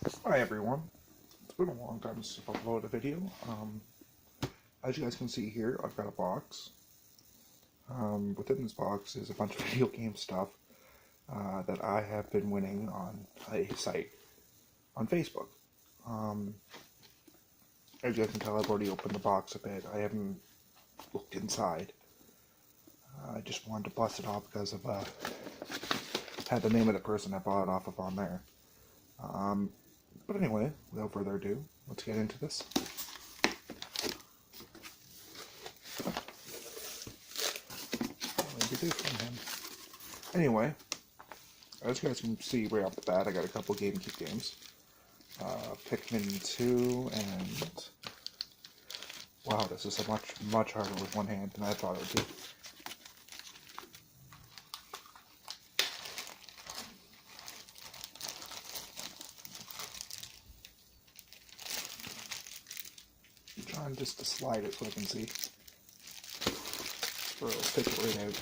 Hi everyone. It's been a long time since I've uploaded a video. As you guys can see here, I've got a box. Within this box is a bunch of video game stuff that I have been winning on a site on Facebook. As you guys can tell, I've already opened the box a bit. I haven't looked inside. I just wanted to bust it off because of had the name of the person I bought it off of on there. But anyway, without further ado, let's get into this. Anyway, as you guys can see right off the bat, I got a couple GameCube games. Pikmin 2 and... Wow, this is a much harder with one hand than I thought it would be. I'm trying just to slide it so I can see. Or it'll stick it right out.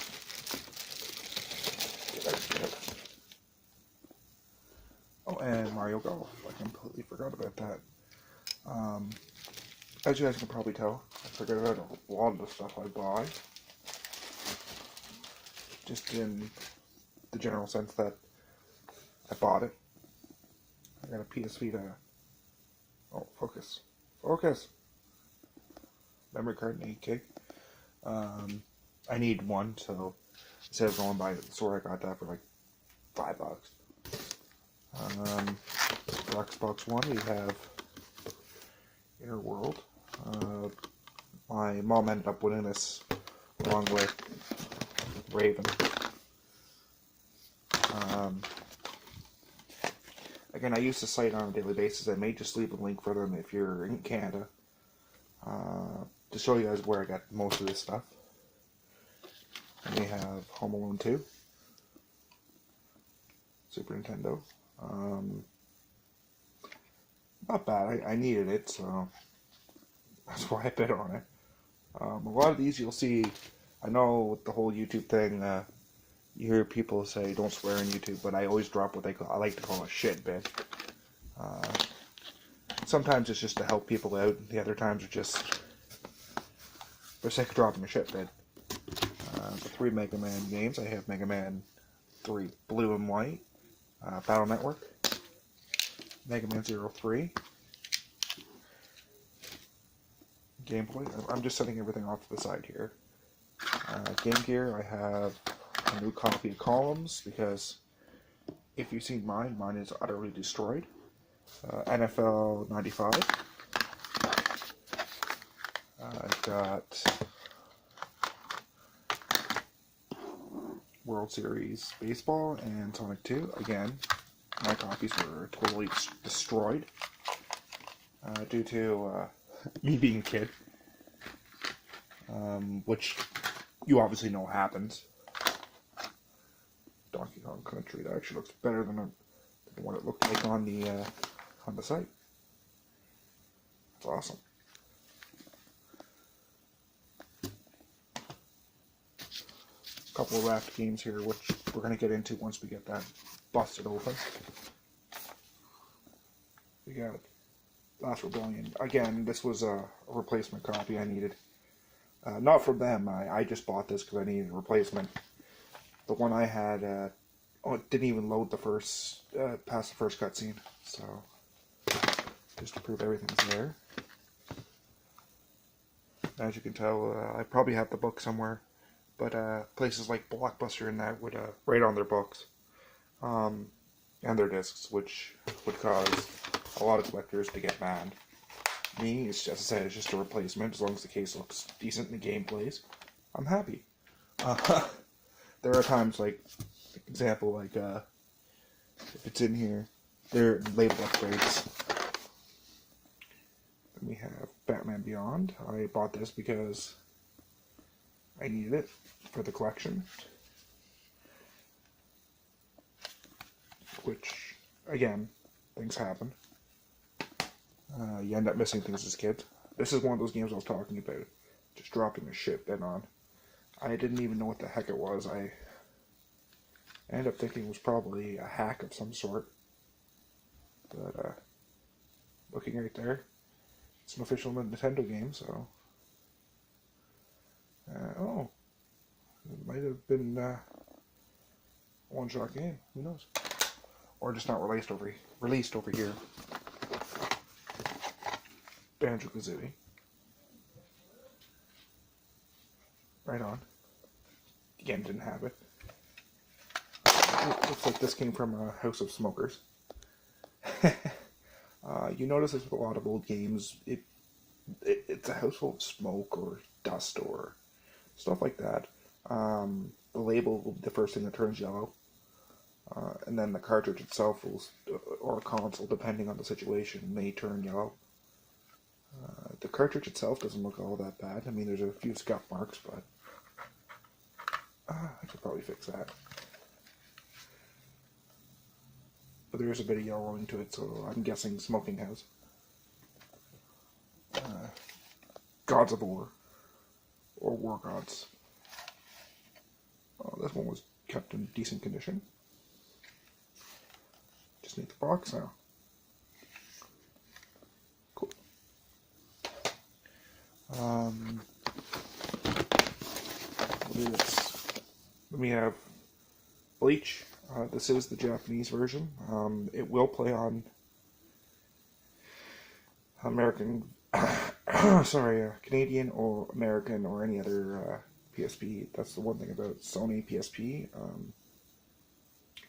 Oh, and Mario Golf. I completely forgot about that. As you guys can probably tell, I forgot about a lot of the stuff I buy. Just in the general sense that I bought it. I got a PS Vita. Oh, focus. Focus! Memory card and 8 gig. I need one, so instead of going by the store, I got that for like $5. For Xbox One, we have Inner World. My mom ended up winning this along with Raven. Again, I use the site on a daily basis. I may just leave a link for them if you're in Canada to show you guys where I got most of this stuff. And we have Home Alone 2, Super Nintendo. Not bad. I needed it, so that's why I bet on it. A lot of these you'll see. I know with the whole YouTube thing, you hear people say don't swear on YouTube, but I always drop what I like to call a shit bit. Sometimes it's just to help people out. The other times are just for the sake of dropping a shit bit. The 3 Mega Man games. I have Mega Man 3 Blue and White, Battle Network, Mega Man 03, Game Boy. I'm just setting everything off to the side here. Game Gear, I have a new copy of Columns because if you've seen mine is utterly destroyed. NFL 95. I've got World Series Baseball and Sonic 2. Again, my copies were totally destroyed due to me being a kid, which you obviously know happens. Donkey Kong Country, that actually looks better than what it looked like on the site. That's awesome. Couple of wrapped games here, which we're going to get into once we get that busted open. We got Last Rebellion. Again, this was a replacement copy I needed. Not from them, I just bought this because I needed a replacement. The one I had, it didn't even load the first, past the first cutscene, so just to prove everything's there. As you can tell, I probably have the book somewhere. But places like Blockbuster and that would write on their books and their discs, which would cause a lot of collectors to get mad. Me, it's just, as I said, it's just a replacement. As long as the case looks decent and the game plays, I'm happy. There are times, like, example, like if it's in here, they're label upgrades. Then we have Batman Beyond. I bought this because I needed it for the collection, which, again, things happen. You end up missing things as kids. This is one of those games I was talking about, just dropping a shit bit on. I didn't even know what the heck it was. I ended up thinking it was probably a hack of some sort, but looking right there. It's an official Nintendo game, so... oh, it might have been a one-shot game. Who knows? Or just not released over here. Banjo-Kazooie. Right on. Again, didn't have it. Looks like this came from a House of Smokers. You notice this with a lot of old games. It's a house full of smoke or dust or stuff like that. The label will be the first thing that turns yellow. And then the cartridge itself will, or the console, depending on the situation, may turn yellow. The cartridge itself doesn't look all that bad. I mean, there's a few scuff marks, but I could probably fix that. But there is a bit of yellowing to it, so I'm guessing Smoking House. Gods of War, or War Gods. Oh, this one was kept in decent condition. Just need the box now. Cool. We have Bleach. This is the Japanese version. It will play on American, Canadian or American or any other PSP. That's the one thing about Sony PSP.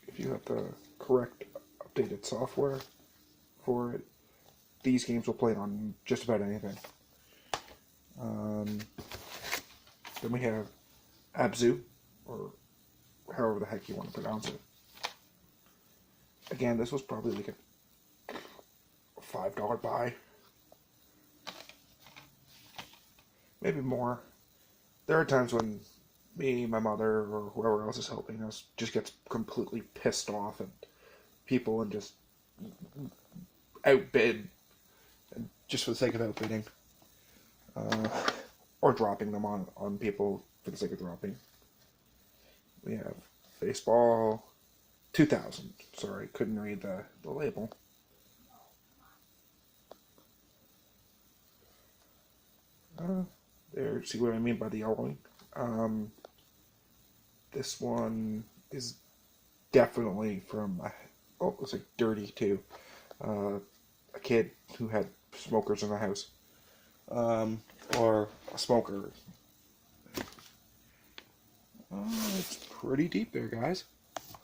If you have the correct updated software for it, these games will play on just about anything. Then we have Abzu, or however the heck you want to pronounce it. Again, this was probably like a $5 buy. Maybe more. There are times when me, my mother, or whoever else is helping us just gets completely pissed off at people and just outbid, and just for the sake of outbidding. Or dropping them on people for the sake of dropping. We have Baseball 2000. Sorry, couldn't read the label. There, see what I mean by the yellowing? This one is definitely from, oh, it's like dirty too. A kid who had smokers in the house. Or a smoker. It's pretty deep there, guys.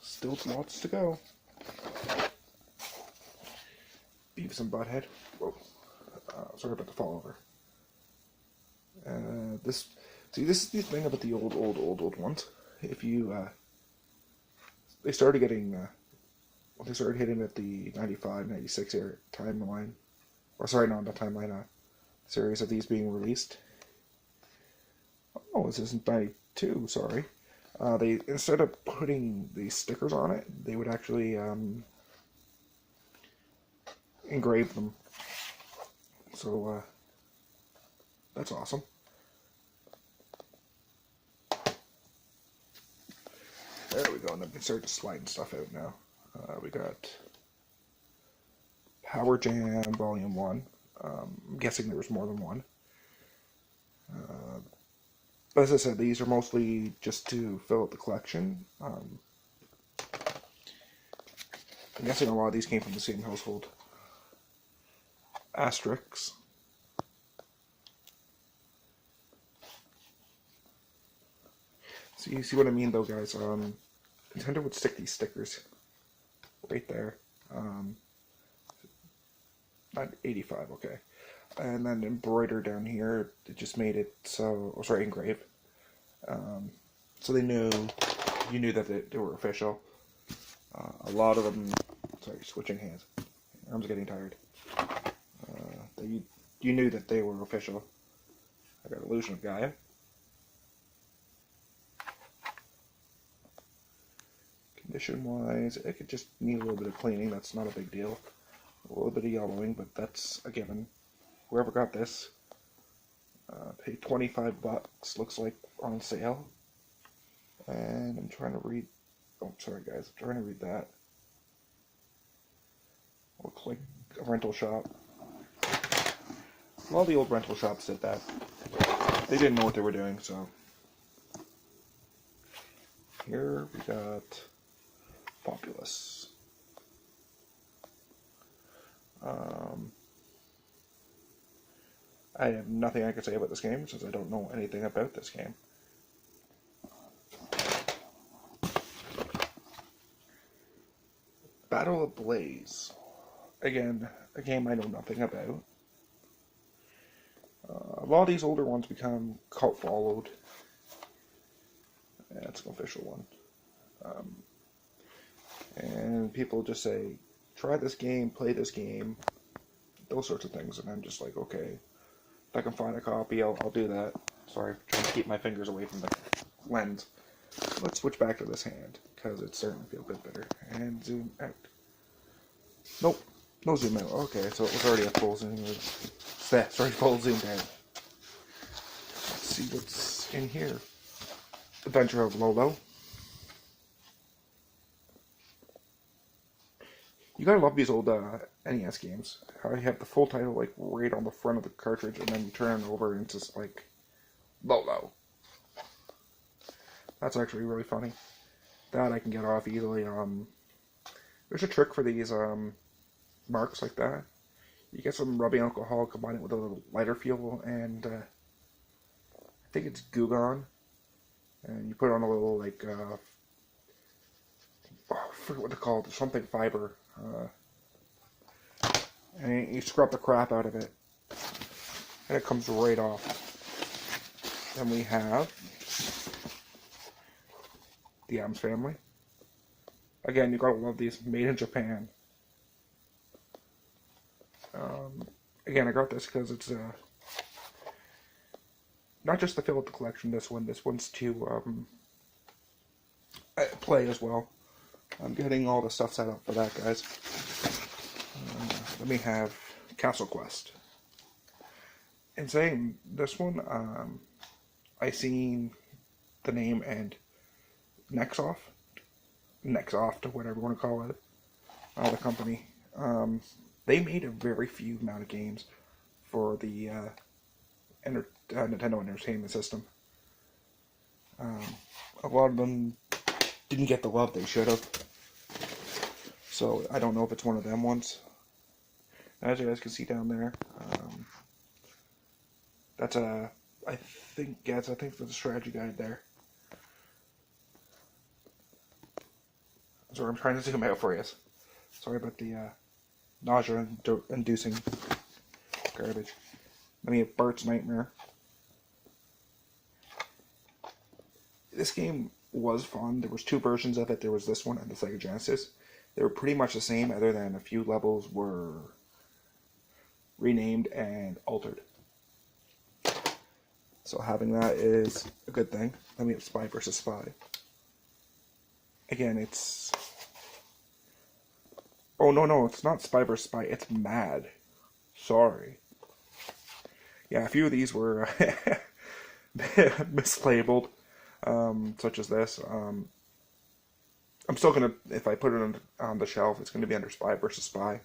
Still lots to go. Beavis and Butthead. Whoa. Sorry about the fall over. This is the thing about the old ones. If you, they started getting, they started hitting at the 95, 96 timeline. Or sorry, not the timeline, series of these being released. Oh, this isn't 92, sorry. They, instead of putting these stickers on it, they would actually engrave them. So, that's awesome. There we go, and then we can start sliding stuff out now. We got Power Jam Volume 1. I'm guessing there was more than one. But as I said, these are mostly just to fill out the collection. I'm guessing a lot of these came from the same household. Asterix. So you see what I mean though, guys? Nintendo would stick these stickers right there. Not 85, okay. And then embroider down here, it just made it so, oh, sorry, engrave. So they knew, you knew that they were official. A lot of them, sorry, switching hands. Arm's getting tired. You knew that they were official. I got Illusion of Gaia. Condition-wise, it could just need a little bit of cleaning. That's not a big deal. A little bit of yellowing, but that's a given. Whoever got this paid $25, looks like, on sale. And I'm trying to read, oh, sorry guys, I'm trying to read that. Looks like a rental shop. A lot of the old rental shops did that. They didn't know what they were doing, so. Here we got Populous. I have nothing I can say about this game since I don't know anything about this game. Battle of Blaze. Again, a game I know nothing about. A lot of these older ones become cult followed. That's an official one. And people just say, try this game, play this game, those sorts of things. And I'm just like, okay, if I can find a copy, I'll do that. Sorry, I'm trying to keep my fingers away from the lens. Let's switch back to this hand, because it's starting to feel a bit better. And zoom out. Nope, no zoom out. Okay, so it was already a full zoom. Sorry, full zoom out. Let's see what's in here. Adventure of Lolo. You gotta love these old NES games. How you have the full title like right on the front of the cartridge, and then you turn it over and it's just like Lolo. That's actually really funny. That I can get off easily. There's a trick for these marks like that. You get some rubbing alcohol, combine it with a little lighter fuel, and I think it's Goo Gone. And you put on a little, like, I forget what they're called, something fiber. And you scrub the crap out of it. And it comes right off. Then we have the Addams Family. Again, you gotta love these, made in Japan. Again, I got this because it's not just to fill out the collection. This one's to play as well. I'm getting all the stuff set up for that, guys. Let me have Castle Quest. And saying this one, I seen the name and Nexoft, to whatever you want to call it, the company. They made a very few amount of games for the Nintendo Entertainment System. A lot of them didn't get the love they should have. So I don't know if it's one of them ones. As you guys can see down there, that's I think that's the strategy guide there. So I'm trying to zoom out for you. Sorry about the nausea-inducing garbage. Then we have Bart's Nightmare. This game was fun. There was two versions of it. There was this one and the Sega Genesis. They were pretty much the same, other than a few levels were renamed and altered. So having that is a good thing. Then we have Spy vs. Spy. Again, it's... Oh, no, it's not Spy vs. Spy. It's Mad. Sorry. Yeah, a few of these were mislabeled, such as this. I'm still going to, if I put it on the shelf, it's going to be under Spy vs. Spy.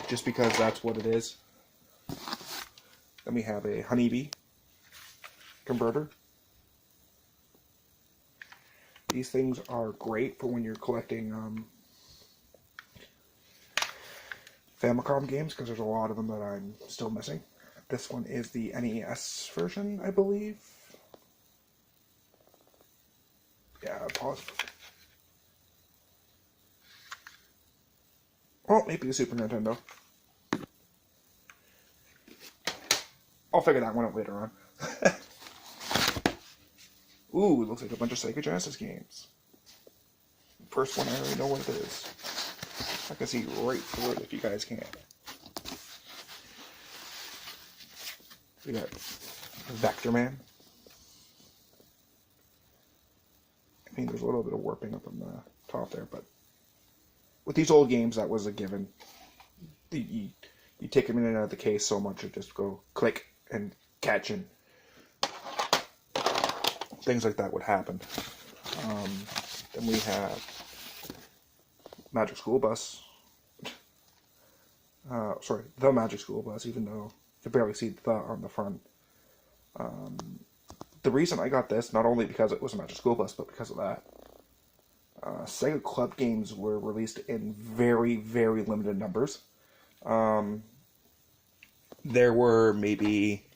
Just because that's what it is. Then we have a Honeybee converter. These things are great for when you're collecting Famicom games, because there's a lot of them that I'm still missing. This one is the NES version, I believe. Yeah, pause. Oh, maybe the Super Nintendo. I'll figure that one out later on. Ooh, it looks like a bunch of Sega Genesis games. First one, I already know what it is. I can see right through it if you guys can't. We got Vector Man. I mean, there's a little bit of warping up on the top there, but with these old games, that was a given. You take them in and out of the case so much, it just go click and catch, and things like that would happen. Then we have Magic School Bus. Sorry, the Magic School Bus, even though could barely see the on the front. The reason I got this, not only because it was a Magic School Bus, but because of that. Sega Club games were released in very, very limited numbers. There were maybe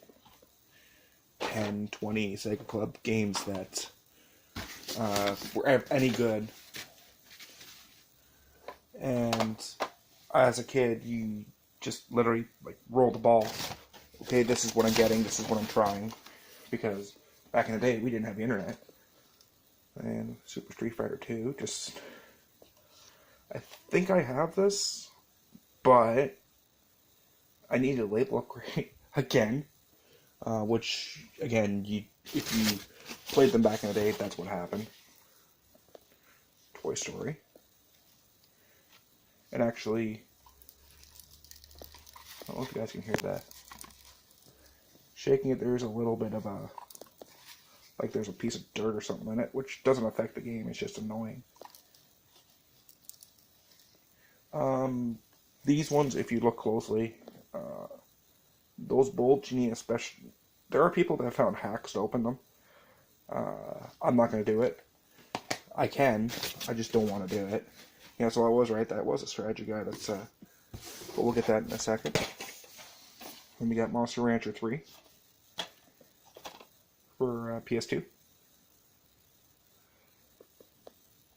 10, 20 Sega Club games that were any good. And as a kid, you just literally like roll the ball. Okay, this is what I'm getting, this is what I'm trying. Because back in the day, we didn't have the internet. And Super Street Fighter 2, just... I think I have this, but I need a label upgrade again. Which, again, if you played them back in the day, that's what happened. Toy Story. And actually, I don't know if you guys can hear that. Shaking it, there's a little bit of a... like there's a piece of dirt or something in it, which doesn't affect the game, it's just annoying. These ones, if you look closely, those bolts, you need a special... There are people that have found hacks to open them. I'm not going to do it. I can, I just don't want to do it. Yeah, so I was right, that was a strategy guide, but we'll get that in a second. Then we got Monster Rancher 3 for PS2.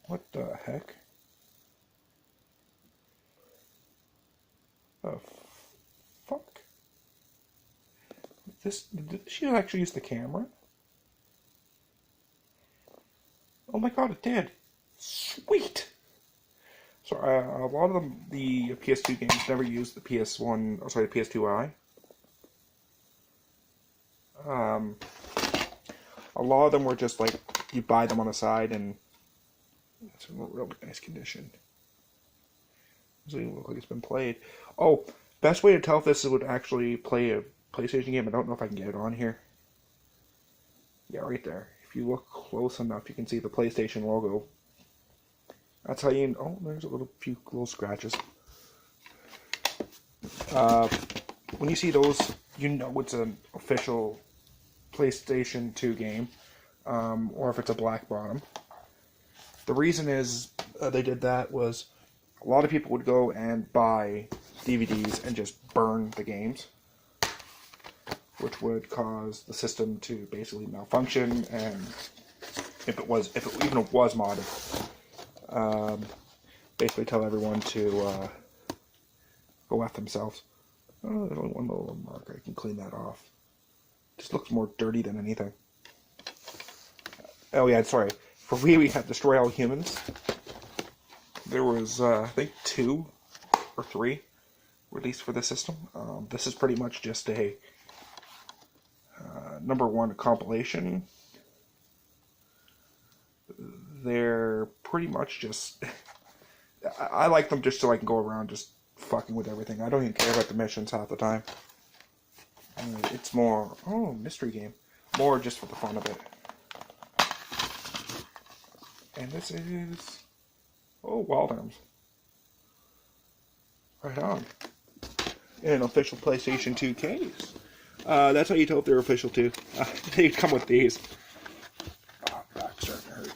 What the heck? The fuck? Did she actually use the camera? Oh my god, it did! Sweet! So a lot of the PS2 games never used the PS1, oh sorry, the PS2i. A lot of them were just like, you buy them on the side and it's in really nice condition. Doesn't even look like it's been played. Oh, best way to tell if this would actually play a PlayStation game, I don't know if I can get it on here. Yeah, right there. If you look close enough, you can see the PlayStation logo. That's how you... Oh, there's a few little scratches. When you see those, you know it's an official PlayStation 2 game, or if it's a black bottom. The reason is they did that was a lot of people would go and buy DVDs and just burn the games, which would cause the system to basically malfunction, and if it even was modded, basically tell everyone to go F themselves. Oh, there's only one little mark. I can clean that off. Just looks more dirty than anything. Oh yeah, sorry. For Wii, we had Destroy All Humans. There was, I think, 2 or 3 released for the system. This is pretty much just a #1 compilation. They're pretty much just... I like them just so I can go around just fucking with everything. I don't even care about the missions half the time. It's more... Oh, mystery game. More just for the fun of it. And this is... Oh, Wild Arms. Right on. In an official PlayStation 2 case. That's how you tell if they're official too. They come with these. Oh, back's starting to hurt.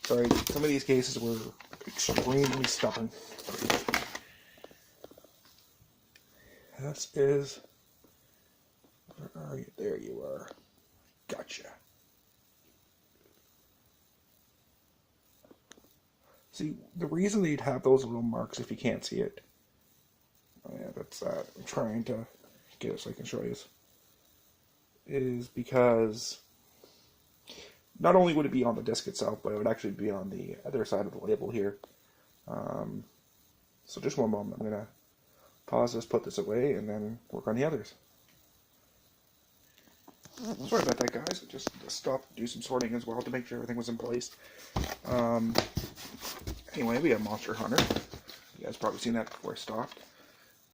Sorry, some of these cases were extremely stubborn. This is... Where are you? There you are. Gotcha. See, the reason they'd have those little marks, if you can't see it... Oh yeah, that's that. I'm trying to get it so I can show you. Is because... Not only would it be on the disc itself, but it would actually be on the other side of the label here. So just one moment. I'm going to pause this, put this away, and then work on the others. Sorry about that, guys. I just stopped to do some sorting as well to make sure everything was in place. Anyway, we have Monster Hunter. You guys probably seen that before I stopped.